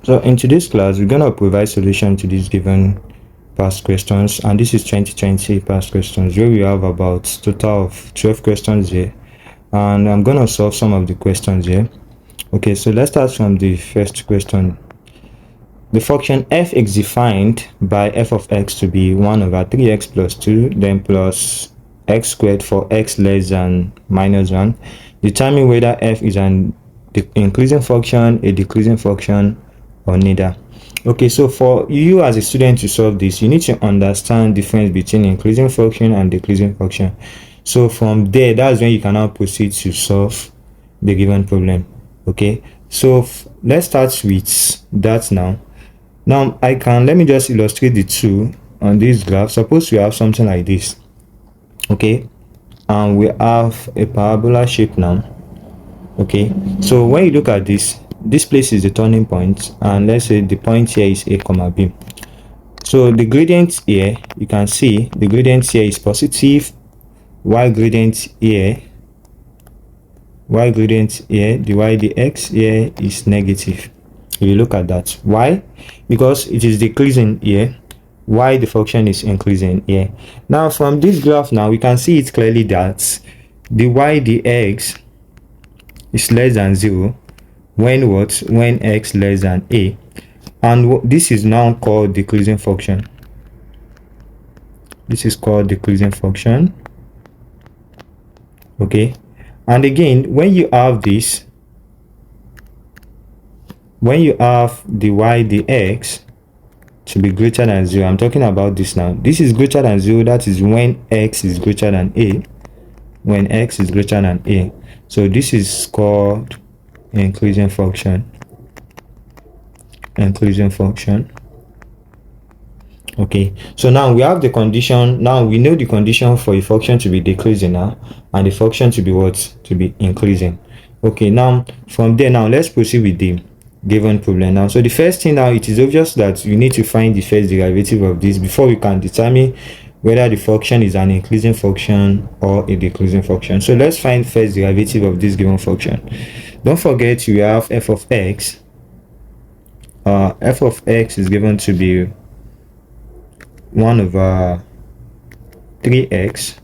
So in today's class, we're going to provide solution to these given past questions, and this is 2020 past questions, where we have about total of 12 questions here, and I'm going to solve some of the questions here. Okay, so let's start from the first question. The function f is defined by f of x to be 1 over 3x plus 2, then plus x squared for x less than minus 1. Determine whether f is an increasing function, a decreasing function, or neither. Okay, so for you as a student to solve this, you need to understand the difference between increasing function and decreasing function. So from there, that's when you can now proceed to solve the given problem. Okay, so let's start with that now. Now let me just illustrate the two on this graph. Suppose we have something like this. Okay, and we have a parabola shape now. Okay, so when you look at this place is the turning point, and let's say the point here is a comma b. So the gradient here, you can see the gradient here is positive, while gradient here the y dx here is negative. If you look at that, why? Because it is decreasing here, why the function is increasing here. Now from this graph now, we can see it clearly that the y dx is less than 0 when x less than a, and this is now called decreasing function. This is called decreasing function. Okay, and again, when you have this, when you have the y dx to be greater than 0, I'm talking about this now, this is greater than 0, that is when x is greater than a, when x is greater than a. So this is called increasing function. Okay, so now we have the condition. Now we know the condition for a function to be decreasing now, and the function to be what? To be increasing. Okay, now from there, now let's proceed with the given problem now. So the first thing now, it is obvious that you need to find the first derivative of this before we can determine whether the function is an increasing function or a decreasing function. So let's find first derivative of this given function. Don't forget you have f of x. F of x is given to be 1 over 3x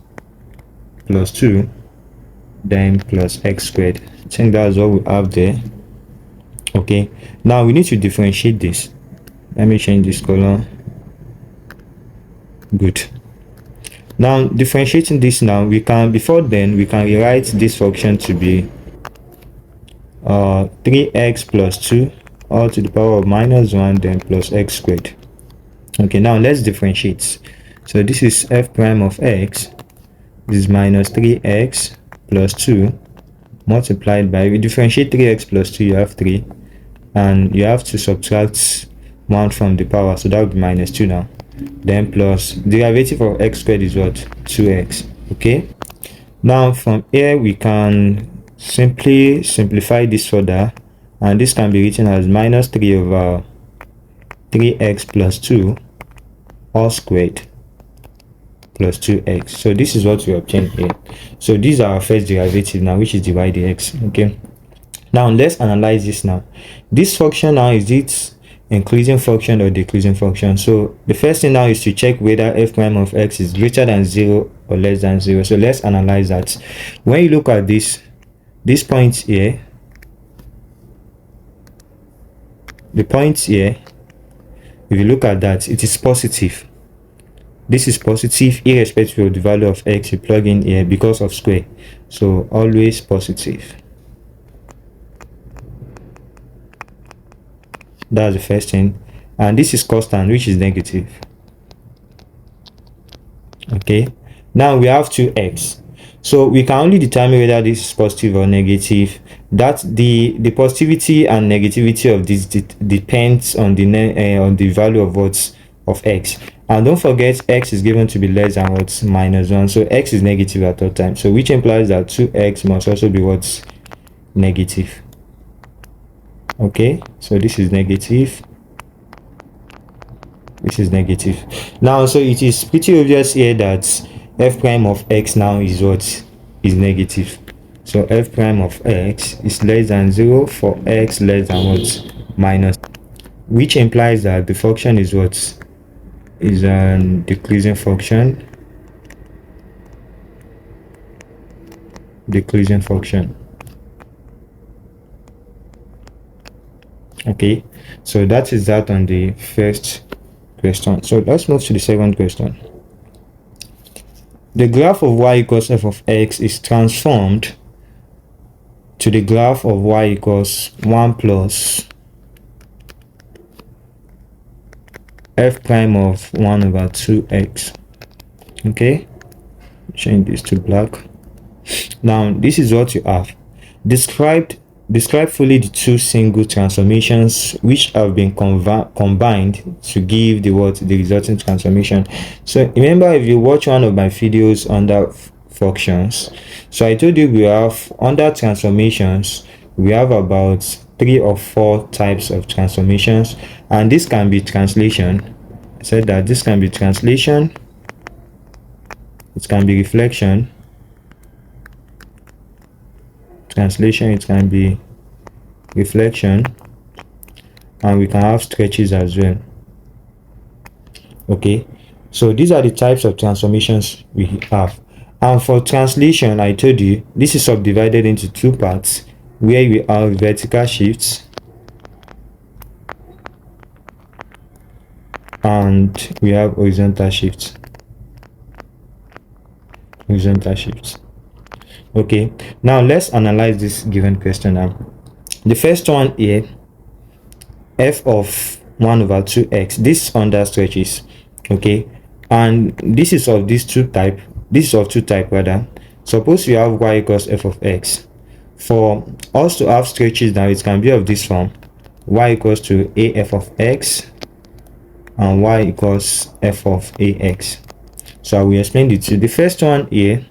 plus 2, then plus x squared. I think that's what we have there. Okay, now we need to differentiate this. Let me change this color. Good. Now differentiating this now, we can rewrite this function to be 3x plus 2 all to the power of minus 1, then plus x squared. Okay, now let's differentiate. So this is f prime of x, this is minus 3x plus 2 multiplied by, we differentiate 3x plus 2, you have 3, and you have to subtract 1 from the power, so that would be minus 2 now, then plus derivative of x squared is what? 2x. Okay, now from here we can simply simplify this further, and this can be written as minus 3 over 3x plus 2 all squared plus 2x. So this is what we obtained here. So these are our first derivative now, which is the y dx. Okay, now let's analyze this now. This function now, is it increasing function or decreasing function? So the first thing now is to check whether f prime of x is greater than 0 or less than 0. So let's analyze that. When you look at this point here, the point here, if you look at that, it is positive. This is positive irrespective of the value of x you plug in here because of square, so always positive. That's the first thing. And this is constant, which is negative. Okay, now we have 2x, so we can only determine whether this is positive or negative. That the positivity and negativity of this depends on the value of what? Of x. And don't forget, x is given to be less than what? Minus 1. So x is negative at all times, so which implies that 2x must also be what? Negative. Okay, so this is negative, this is negative. Now, so it is pretty obvious here that f prime of x now is what? Is negative. So f prime of x is less than 0 for x less than what? Minus. which implies that the function is what? Is a decreasing function. Decreasing function. Okay, so that is that on the first question. So let's move to the second question. The graph of y equals f of x is transformed to the graph of y equals 1 plus f prime of 1 over 2x. Okay, change this to black. Now this is what you have. Describe fully the two single transformations which have been combined to give the resulting transformation. So remember, if you watch one of my videos under functions, so I told you we have under transformations, we have about 3 or 4 types of transformations, and this can be translation. I said that this can be translation, it can be reflection, it can be reflection, and we can have stretches as well. Okay, so these are the types of transformations we have. And for translation, I told you this is subdivided into 2 parts, where we have vertical shifts and we have horizontal shifts. Okay, now let's analyze this given question now. The first one here, f of 1 over 2x, this under stretches. Okay, and this is of these two type. This is of two type rather. Suppose you have y equals f of x. For us to have stretches now, it can be of this form: y equals to a f of x and y equals f of ax. So I will explain the two. The first one here,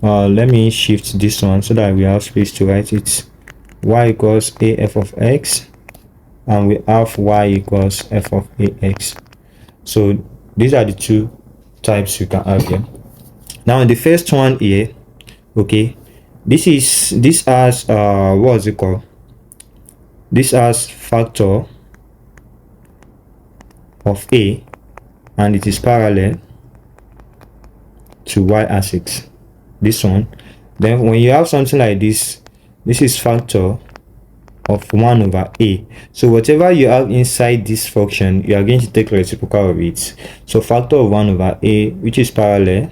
let me shift this one so that we have space to write it. Y equals a f of x, and we have y equals f of ax. So these are the two types you can have here. Now in the first one here, okay, this has what's it called? This has factor of a, and it is parallel to y-axis. This one. Then when you have something like this, this is factor of 1 over a. So whatever you have inside this function, you are going to take reciprocal of it. So factor of 1 over a, which is parallel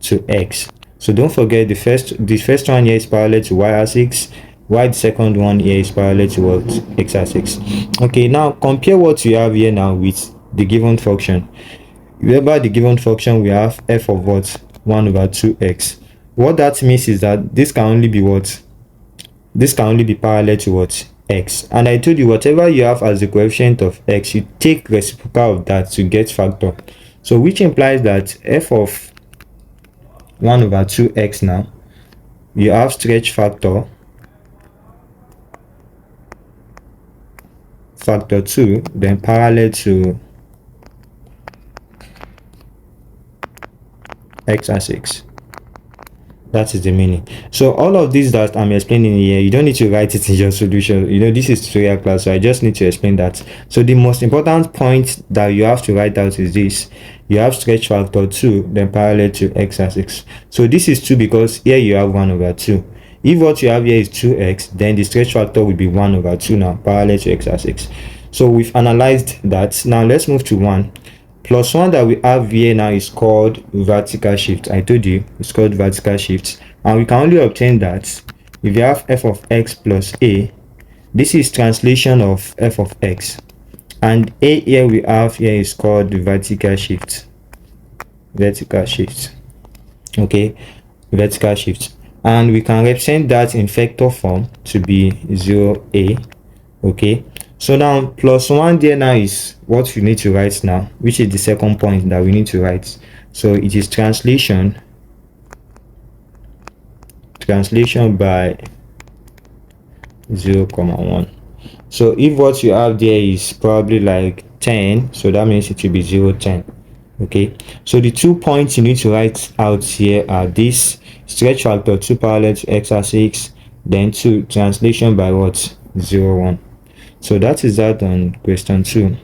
to x. So don't forget the first one here is parallel to y-axis, while the second one here is parallel to what? X-axis. Okay, now compare what you have here now with the given function. Remember, the given function we have f of what? 1 over 2x. What that means is that this can only be what? This can only be parallel to what? X. And I told you, whatever you have as the coefficient of x, you take reciprocal of that to get factor. So which implies that f of 1 over 2x now, you have stretch factor 2, then parallel to x-axis. That is the meaning. So all of this that I'm explaining here, you don't need to write it in your solution. You know, this is tutorial class, so I just need to explain that. So the most important point that you have to write out is this: you have stretch factor 2, then parallel to x-axis. So this is 2 because here you have 1 over 2. If what you have here is 2x, then the stretch factor will be 1 over 2 now, parallel to x-axis. So we've analyzed that. Now let's move to 1. Plus 1 that we have here now is called vertical shift. I told you it's called vertical shift, and we can only obtain that if you have f of x plus a. This is translation of f of x, and a here we have here is called the vertical shift. Okay, vertical shift, and we can represent that in vector form to be 0a. Okay, so now plus 1 there now is what you need to write now, which is the second point that we need to write. So it is translation by 0,1. So if what you have there is probably like 10, so that means it will be 0,10. Okay, so the 2 points you need to write out here are this: stretch factor 2 parallel to x-axis, then 2 translation by what? 0,1. So that is that on question 2.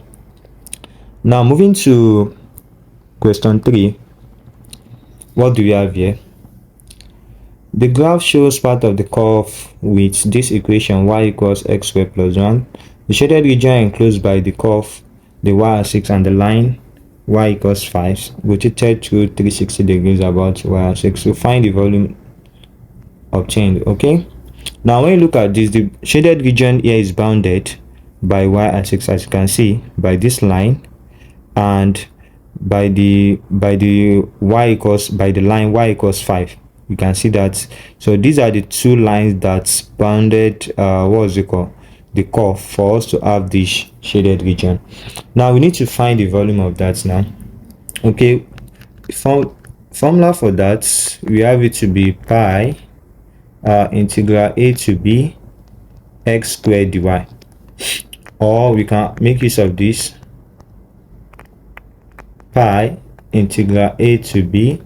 Now moving to question 3, what do we have here? The graph shows part of the curve with this equation y equals x squared plus 1. The shaded region enclosed by the curve, the y-axis, and the line y equals 5 rotated through 360 degrees about y-axis. So find the volume obtained. Okay, now when you look at this, the shaded region here is bounded by y-axis, as you can see, by this line, and by the line y equals 5. You can see that. So these are the two lines that bounded what's it called, the curve, for us to have this shaded region. Now we need to find the volume of that. Now, okay, formula for that, we have it to be pi integral a to b x squared dy, or we can make use of this pi integral a to b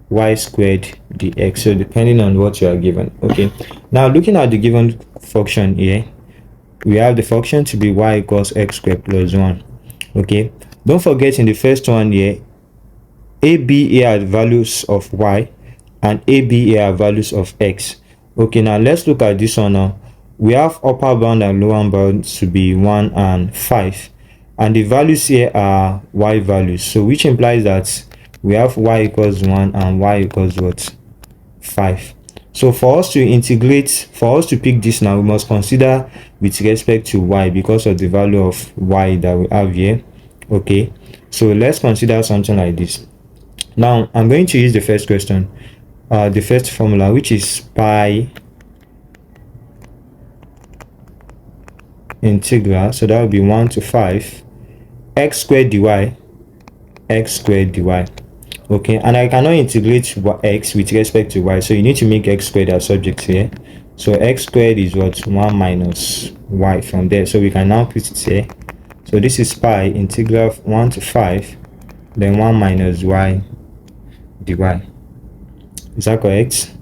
y squared dx. So depending on what you are given. Okay, now looking at the given function here, we have the function to be y equals x squared plus 1. Okay, don't forget in the first one here, a b here are values of y and a b here are values of x. Okay, now let's look at this one. Now we have upper bound and lower bound to be 1 and 5, and the values here are y values, so which implies that we have y equals 1 and y equals what, 5. So for us to integrate, for us to pick this now, we must consider with respect to y because of the value of y that we have here. Okay, so let's consider something like this. Now I'm going to use the first question, the first formula, which is pi integral, so that will be 1 to 5 x squared dy, x squared dy. Okay, and I cannot integrate x with respect to y, so you need to make x squared as subject here. So x squared is what, 1 minus y from there, so we can now put it here. So this is pi integral 1 to 5 then 1 minus y dy. Is that correct?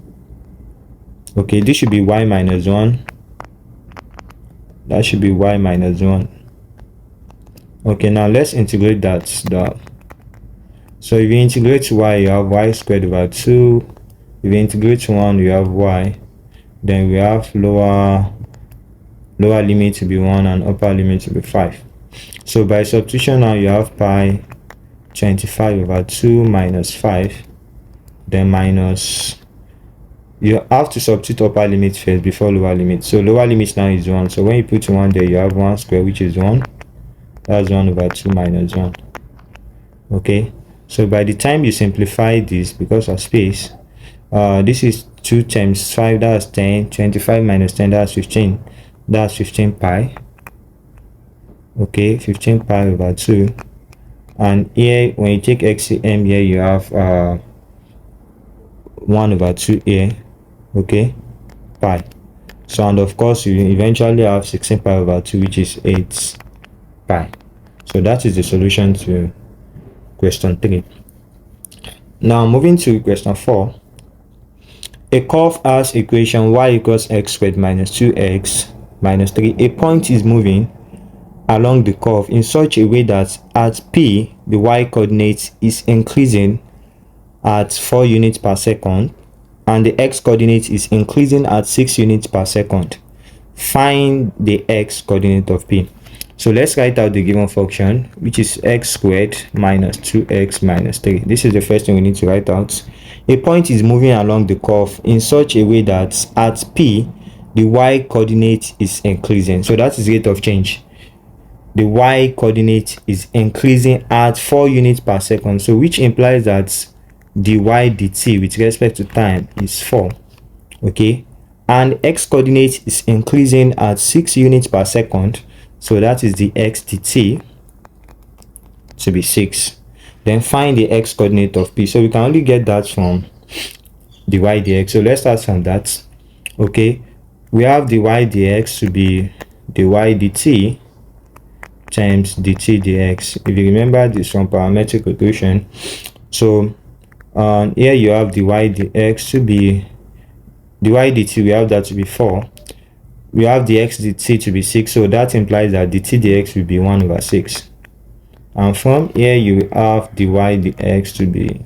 Okay, this should be y minus 1, that should be y minus 1. Okay, now let's integrate that. So if you integrate y, you have y squared over 2. If you integrate 1, you have y. Then we have lower limit to be 1 and upper limit to be 5. So by substitution now, you have pi 25 over 2 minus 5, then minus, you have to substitute upper limit first before lower limit. So lower limit now is 1. So when you put 1 there, you have 1 square, which is 1. That's 1 over 2 minus 1. Okay, so by the time you simplify this, because of space, this is 2 times 5, that's 10. 25 minus 10, that's 15. That's 15 pi. Okay, 15 pi over 2. And here, when you take xcm here, you have 1 over 2 here. Okay, pi. So, and of course, you eventually have 16 pi over 2, which is 8 pi. So that is the solution to question 3. Now moving to question 4. A curve has equation y equals x squared minus 2x minus 3. A point is moving along the curve in such a way that at p, the y coordinate is increasing at 4 units per second and the x coordinate is increasing at 6 units per second. Find the x coordinate of p. So let's write out the given function, which is x squared minus 2x minus 3. This is the first thing we need to write out. A point is moving along the curve in such a way that at p, the y coordinate is increasing. So that is rate of change. The y coordinate is increasing at 4 units per second. So which implies that dy dt with respect to time is 4. Okay, and x coordinate is increasing at 6 units per second. So that is the x dt to be 6. Then find the x coordinate of p. So we can only get that from dy dx. So let's start from that. Okay, we have dy dx to be dy dt times dt dx. If you remember this from parametric equation, so here you have dy dx to be dy dt, we have that to be 4. we have the x dt to be 6, so that implies that dt dx will be 1 over 6. And from here you have the y dx to be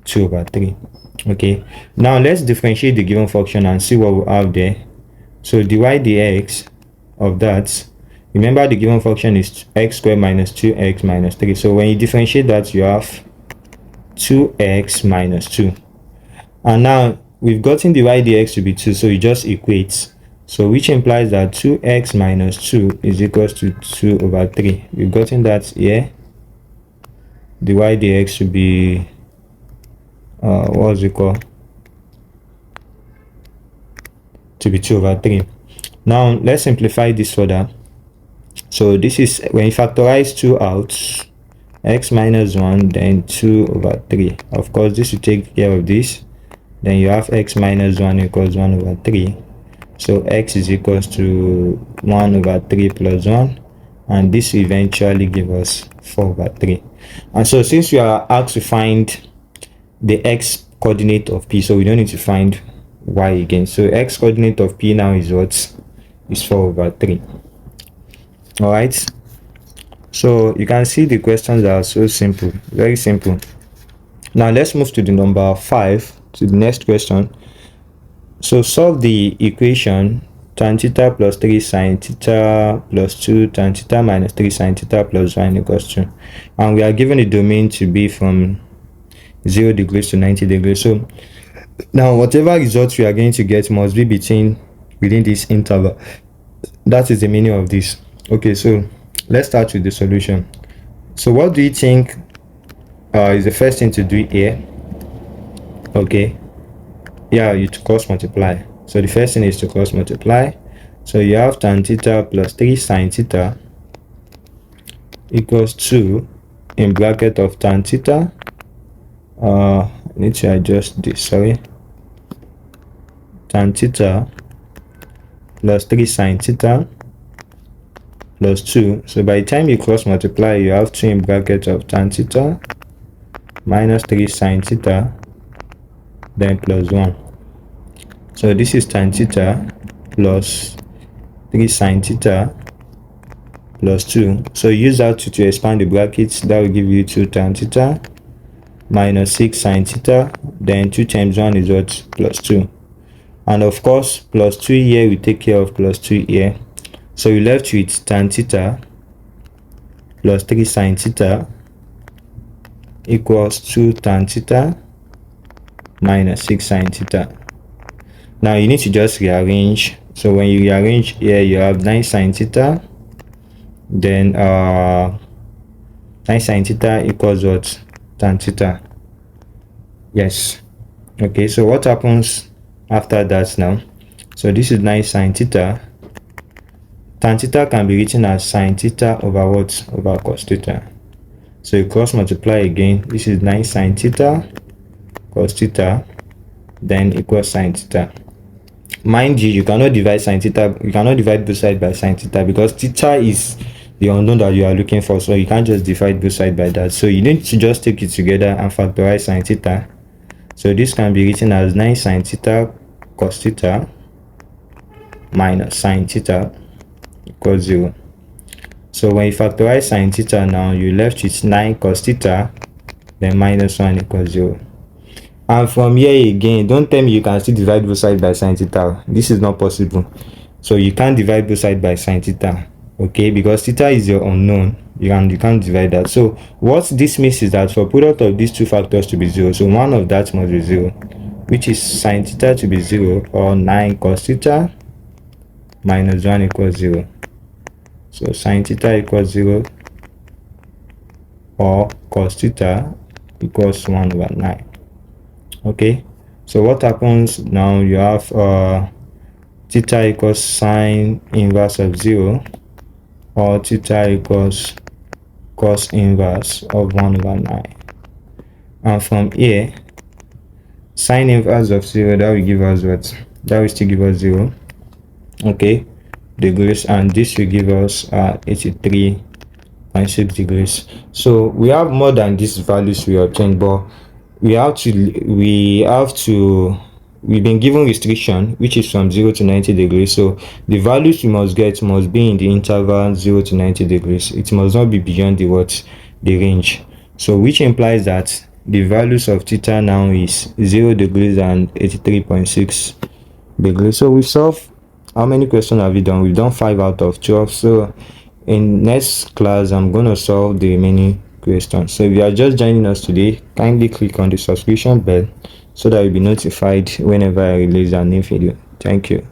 2 over 3. Okay, now let's differentiate the given function and see what we have there. So dy dx of that, remember the given function is x squared minus 2x minus 3. So when you differentiate that, you have 2x minus 2. And now we've gotten dy dx to be 2, so you just equate. So which implies that 2x minus 2 is equals to 2 over 3. We've gotten that here. Dy dx should be what's it called? To be 2 over 3. Now let's simplify this further. So this is when you factorize 2 out, x minus 1, then 2 over 3. Of course, this will take care of this. Then you have x minus 1 equals 1 over 3. So x is equals to 1 over 3 plus 1. And this will eventually give us 4 over 3. And so since we are asked to find the x coordinate of P, so we don't need to find y again. So x coordinate of P now is what? Is 4 over 3. Alright. So you can see the questions are so simple, very simple. Now let's move to the number 5, to the next question. So solve the equation tan theta plus 3 sin theta plus 2 tan theta minus 3 sin theta plus 1 equals 2. And we are given the domain to be from 0 degrees to 90 degrees. So now whatever results we are going to get must be within this interval. That is the meaning of this. Okay, so let's start with the solution. So what do you think is the first thing to do here? Okay, yeah, you to cross multiply. So the first thing is to cross multiply. So you have tan theta plus 3 sin theta equals 2 in bracket of tan theta. I need to adjust this, sorry. Tan theta plus 3 sin theta plus 2. So by the time you cross multiply, you have 2 in bracket of tan theta minus 3 sin theta, then plus 1. So this is tan theta plus 3 sin theta plus 2. So use that to expand the brackets. That will give you 2 tan theta minus 6 sin theta, then 2 times 1 is what? Plus 2. And of course, plus 2 here we take care of plus 2 here. So you left with tan theta plus 3 sin theta equals 2 tan theta minus 6 sin theta. Now you need to just rearrange. So when you rearrange here, you have 9 sin theta, then 9 sin theta equals what? Tan theta. Yes. Okay, so what happens after that now? So this is 9 sin theta. Tan theta can be written as sin theta over what? Over cos theta. So you cross multiply again. This is 9 sin theta cos theta, then equals sin theta. Mind you, you cannot divide sin theta, you cannot divide both sides by sin theta because theta is the unknown that you are looking for, so you can't just divide both sides by that. So you need to just take it together and factorize sin theta. So this can be written as 9 sin theta cos theta minus sin theta equals 0. So when you factorize sin theta now, you left with 9 cos theta, then minus 1 equals 0. And from here again, don't tell me you can still divide both sides by sin theta. This is not possible. So you can't divide both sides by sin theta, okay, because theta is your unknown. You can't divide that. So what this means is that for product of these two factors to be 0, so one of that must be 0, which is sin theta to be 0, or 9 cos theta minus 1 equals 0. So sin theta equals 0, or cos theta equals 1 over 9. Okay, so what happens now? You have theta equals sine inverse of 0, or theta equals cos inverse of 1 over 9. And from here, sine inverse of 0, that will give us what? That will still give us 0, okay, degrees, and this will give us 83.6 degrees. So we have more than these values we obtained, but we have to we've been given restriction, which is from 0 to 90 degrees. So the values we must get must be in the interval 0 to 90 degrees. It must not be beyond the range. So which implies that the values of theta now is 0 degrees and 83.6 degrees. So we solve, how many questions have we done? We've done 5 out of 12. So in next class, I'm going to solve the remaining questions. So if you are just joining us today, kindly click on the subscription bell so that you'll be notified whenever I release a new video. Thank you.